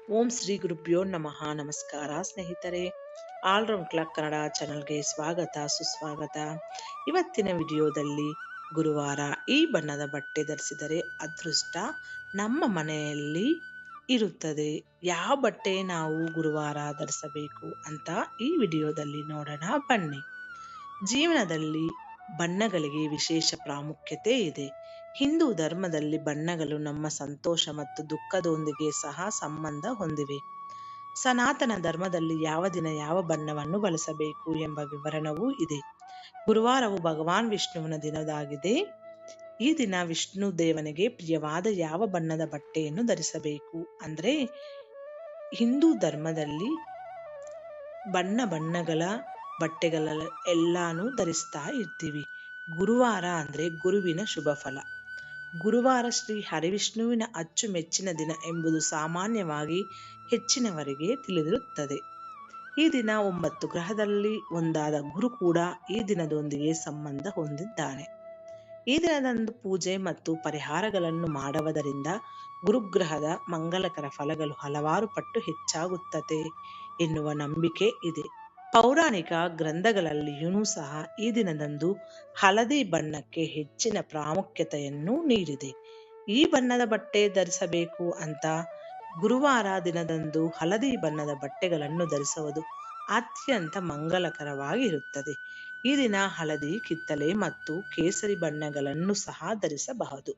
ಓಂ ಶ್ರೀ ಗುರುಭ್ಯೋ ನಮಃ. ನಮಸ್ಕಾರ ಸ್ನೇಹಿತರೆ, ಆಲ್ರೌಂಡ್ ಕ್ಲಾಕ್ ಕನ್ನಡ ಚಾನಲ್ಗೆ ಸ್ವಾಗತ ಸುಸ್ವಾಗತ. ಇವತ್ತಿನ ವಿಡಿಯೋದಲ್ಲಿ ಗುರುವಾರ ಈ ಬಣ್ಣದ ಬಟ್ಟೆ ಧರಿಸಿದರೆ ಅದೃಷ್ಟ ನಮ್ಮ ಮನೆಯಲ್ಲಿ ಇರುತ್ತದೆ. ಯಾವ ಬಟ್ಟೆ ನಾವು ಗುರುವಾರ ಧರಿಸಬೇಕು ಅಂತ ಈ ವಿಡಿಯೋದಲ್ಲಿ ನೋಡೋಣ ಬನ್ನಿ. ಜೀವನದಲ್ಲಿ ಬಣ್ಣಗಳಿಗೆ ವಿಶೇಷ ಪ್ರಾಮುಖ್ಯತೆ ಇದೆ. ಹಿಂದೂ ಧರ್ಮದಲ್ಲಿ ಬಣ್ಣಗಳು ನಮ್ಮ ಸಂತೋಷ ಮತ್ತು ದುಃಖದೊಂದಿಗೆ ಸಹ ಸಂಬಂಧ ಹೊಂದಿವೆ. ಸನಾತನ ಧರ್ಮದಲ್ಲಿ ಯಾವ ದಿನ ಯಾವ ಬಣ್ಣವನ್ನು ಬಳಸಬೇಕು ಎಂಬ ವಿವರಣವೂ ಇದೆ. ಗುರುವಾರವು ಭಗವಾನ್ ವಿಷ್ಣುವಿನ ದಿನದಾಗಿದೆ. ಈ ದಿನ ವಿಷ್ಣು ದೇವನಿಗೆ ಪ್ರಿಯವಾದ ಯಾವ ಬಣ್ಣದ ಬಟ್ಟೆಯನ್ನು ಧರಿಸಬೇಕು ಅಂದ್ರೆ, ಹಿಂದೂ ಧರ್ಮದಲ್ಲಿ ಬಣ್ಣಗಳ ಬಟ್ಟೆಗಳ ಎಲ್ಲಾನು ಧರಿಸ್ತಾ ಇರ್ತೀವಿ. ಗುರುವಾರ ಅಂದ್ರೆ ಗುರುವಿನ ಶುಭ ಫಲ. ಗುರುವಾರ ಶ್ರೀ ಹರಿವಿಷ್ಣುವಿನ ಅಚ್ಚುಮೆಚ್ಚಿನ ದಿನ ಎಂಬುದು ಸಾಮಾನ್ಯವಾಗಿ ಹೆಚ್ಚಿನವರಿಗೆ ತಿಳಿದಿರುತ್ತದೆ. ಈ ದಿನ 9 ಗ್ರಹದಲ್ಲಿ ಒಂದಾದ ಗುರು ಕೂಡ ಈ ದಿನದೊಂದಿಗೆ ಸಂಬಂಧ ಹೊಂದಿದ್ದಾನೆ. ಈ ದಿನದಂದು ಪೂಜೆ ಮತ್ತು ಪರಿಹಾರಗಳನ್ನು ಮಾಡುವುದರಿಂದ ಗುರುಗ್ರಹದ ಮಂಗಲಕರ ಫಲಗಳು ಹಲವಾರು ಪಟ್ಟು ಹೆಚ್ಚಾಗುತ್ತದೆ ಎನ್ನುವ ನಂಬಿಕೆ ಇದೆ. ಪೌರಾಣಿಕ ಗ್ರಂಥಗಳಲ್ಲಿಯೂ ಸಹ ಈ ದಿನದಂದು ಹಳದಿ ಬಣ್ಣಕ್ಕೆ ಹೆಚ್ಚಿನ ಪ್ರಾಮುಖ್ಯತೆಯನ್ನು ನೀಡಿದೆ. ಈ ಬಣ್ಣದ ಬಟ್ಟೆ ಧರಿಸಬೇಕು ಅಂತ ಗುರುವಾರ ದಿನದಂದು ಹಳದಿ ಬಣ್ಣದ ಬಟ್ಟೆಗಳನ್ನು ಧರಿಸುವುದು ಅತ್ಯಂತ ಮಂಗಲಕರವಾಗಿರುತ್ತದೆ. ಈ ದಿನ ಹಳದಿ, ಕಿತ್ತಳೆ ಮತ್ತು ಕೇಸರಿ ಬಣ್ಣಗಳನ್ನು ಸಹ ಧರಿಸಬಹುದು.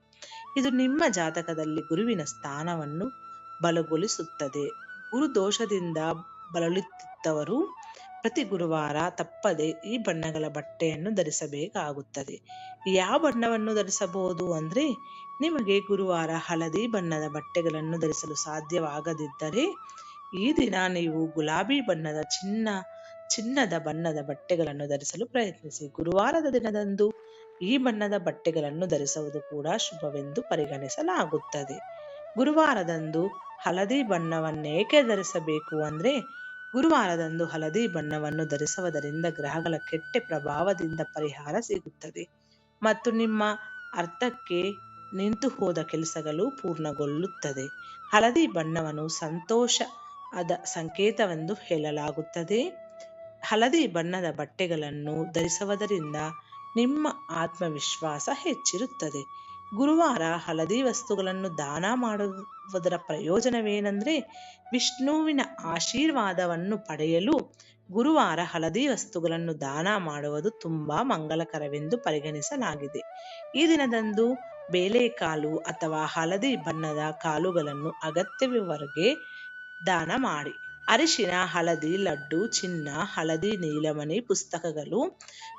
ಇದು ನಿಮ್ಮ ಜಾತಕದಲ್ಲಿ ಗುರುವಿನ ಸ್ಥಾನವನ್ನು ಬಲಗೊಳಿಸುತ್ತದೆ. ಗುರು ದೋಷದಿಂದ ಬಳಲುತ್ತಿದ್ದವರು ಪ್ರತಿ ಗುರುವಾರ ತಪ್ಪದೆ ಈ ಬಣ್ಣಗಳ ಬಟ್ಟೆಯನ್ನು ಧರಿಸಬೇಕಾಗುತ್ತದೆ. ಯಾವ ಬಣ್ಣವನ್ನು ಧರಿಸಬಹುದು ಅಂದ್ರೆ, ನಿಮಗೆ ಗುರುವಾರ ಹಳದಿ ಬಣ್ಣದ ಬಟ್ಟೆಗಳನ್ನು ಧರಿಸಲು ಸಾಧ್ಯವಾಗದಿದ್ದರೆ ಈ ದಿನ ನೀವು ಗುಲಾಬಿ ಬಣ್ಣದ ಚಿನ್ನದ ಬಣ್ಣದ ಬಟ್ಟೆಗಳನ್ನು ಧರಿಸಲು ಪ್ರಯತ್ನಿಸಿ. ಗುರುವಾರದ ದಿನದಂದು ಈ ಬಣ್ಣದ ಬಟ್ಟೆಗಳನ್ನು ಧರಿಸುವುದು ಕೂಡ ಶುಭವೆಂದು ಪರಿಗಣಿಸಲಾಗುತ್ತದೆ. ಗುರುವಾರದಂದು ಹಳದಿ ಬಣ್ಣವನ್ನೇಕೆ ಧರಿಸಬೇಕು ಅಂದ್ರೆ, ಗುರುವಾರದಂದು ಹಳದಿ ಬಣ್ಣವನ್ನು ಧರಿಸುವುದರಿಂದ ಗ್ರಹಗಳ ಕೆಟ್ಟ ಪ್ರಭಾವದಿಂದ ಪರಿಹಾರ ಸಿಗುತ್ತದೆ ಮತ್ತು ನಿಮ್ಮ ಅರ್ಥಕ್ಕೆ ನಿಂತು ಹೋದ ಕೆಲಸಗಳು ಪೂರ್ಣಗೊಳ್ಳುತ್ತದೆ. ಹಳದಿ ಬಣ್ಣವನ್ನು ಸಂತೋಷದ ಸಂಕೇತವೆಂದು ಹೇಳಲಾಗುತ್ತದೆ. ಹಳದಿ ಬಣ್ಣದ ಬಟ್ಟೆಗಳನ್ನು ಧರಿಸುವುದರಿಂದ ನಿಮ್ಮ ಆತ್ಮವಿಶ್ವಾಸ ಹೆಚ್ಚಿರುತ್ತದೆ. ಗುರುವಾರ ಹಳದಿ ವಸ್ತುಗಳನ್ನು ದಾನ ಮಾಡುವುದರ ಪ್ರಯೋಜನವೇನೆಂದ್ರೆ, ವಿಷ್ಣುವಿನ ಆಶೀರ್ವಾದವನ್ನು ಪಡೆಯಲು ಗುರುವಾರ ಹಳದಿ ವಸ್ತುಗಳನ್ನು ದಾನ ಮಾಡುವುದು ತುಂಬಾ ಮಂಗಲಕರವೆಂದು ಪರಿಗಣಿಸಲಾಗಿದೆ. ಈ ದಿನದಂದು ಬೇಳೆಕಾಳು ಅಥವಾ ಹಳದಿ ಬಣ್ಣದ ಕಾಳುಗಳನ್ನು ಅಗತ್ಯವಿರುವವರಿಗೆ ದಾನ ಮಾಡಿ. ಅರಿಶಿನ, ಹಳದಿ ಲಡ್ಡು, ಚಿನ್ನ, ಹಳದಿ ನೀಲಮಣಿ, ಪುಸ್ತಕಗಳು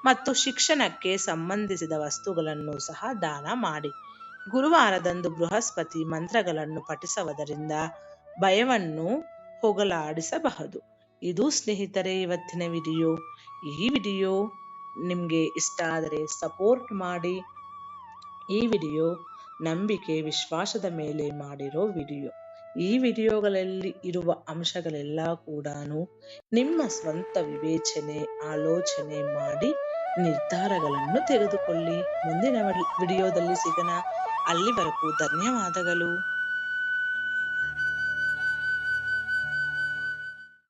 ಮತ್ತು ಶಿಕ್ಷಣಕ್ಕೆ ಸಂಬಂಧಿಸಿದ ವಸ್ತುಗಳನ್ನು ಸಹ ದಾನ ಮಾಡಿ. ಗುರುವಾರದಂದು ಬೃಹಸ್ಪತಿ ಮಂತ್ರಗಳನ್ನು ಪಠಿಸುವುದರಿಂದ ಭಯವನ್ನು ಹೋಗಲಾಡಿಸಬಹುದು. ಇದು ಸ್ನೇಹಿತರೆ ಇವತ್ತಿನ ವಿಡಿಯೋ. ಈ ವಿಡಿಯೋ ನಿಮಗೆ ಇಷ್ಟ ಆದರೆ ಸಪೋರ್ಟ್ ಮಾಡಿ. ಈ ವಿಡಿಯೋ ನಂಬಿಕೆ ವಿಶ್ವಾಸದ ಮೇಲೆ ಮಾಡಿರೋ ವಿಡಿಯೋ. ಈ ವಿಡಿಯೋಗಳಲ್ಲಿ ಇರುವ ಅಂಶಗಳೆಲ್ಲ ಕೂಡ ನಿಮ್ಮ ಸ್ವಂತ ವಿವೇಚನೆ ಆಲೋಚನೆ ಮಾಡಿ ನಿರ್ಧಾರಗಳನ್ನು ತೆಗೆದುಕೊಳ್ಳಿ. ಮುಂದಿನ ವಿಡಿಯೋದಲ್ಲಿ ಸಿಗೋಣ. ಅಲ್ಲಿವರೆಗೂ ಧನ್ಯವಾದಗಳು.